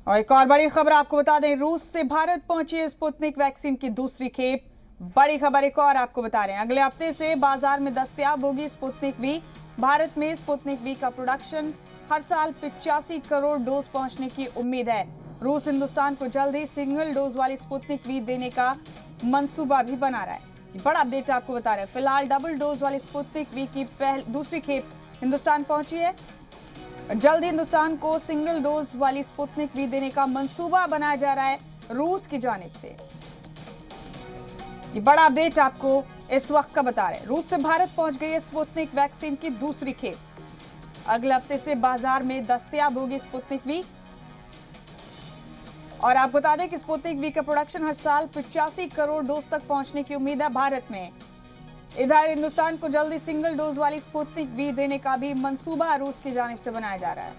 और एक और बड़ी खबर आपको बता दें, रूस से भारत पहुंची स्पुतनिक वैक्सीन की दूसरी खेप। बड़ी खबर एक और आपको बता रहे हैं, अगले हफ्ते से बाजार में दस्तयाब होगी स्पुतनिक वी। भारत में स्पुतनिक वी का प्रोडक्शन हर साल 85 करोड़ डोज पहुंचने की उम्मीद है। रूस हिंदुस्तान को जल्द ही सिंगल डोज वाली स्पुतनिक वी देने का मंसूबा भी बना रहा है। बड़ा अपडेट आपको बता रहे हैं, फिलहाल डबल डोज वाली स्पुतनिक वी की दूसरी खेप हिंदुस्तान पहुंची है। जल्द ही हिंदुस्तान को सिंगल डोज वाली स्पुतनिक वी देने का मंसूबा बनाया जा रहा है रूस की जानिब से। ये बड़ा अपडेट आपको इस वक्त का बता रहे हैं, रूस से भारत पहुंच गई है स्पुतनिक वैक्सीन की दूसरी खेप। अगले हफ्ते से बाजार में दस्तयाब होगी स्पुतनिक वी। और आप बता दें कि स्पुतनिक वी का प्रोडक्शन हर साल 85 करोड़ डोज तक पहुंचने की उम्मीद है भारत में। इधर हिंदुस्तान को जल्दी सिंगल डोज वाली स्पुतनिक वी देने का भी मंसूबा रूस की जानिब से बनाया जा रहा है।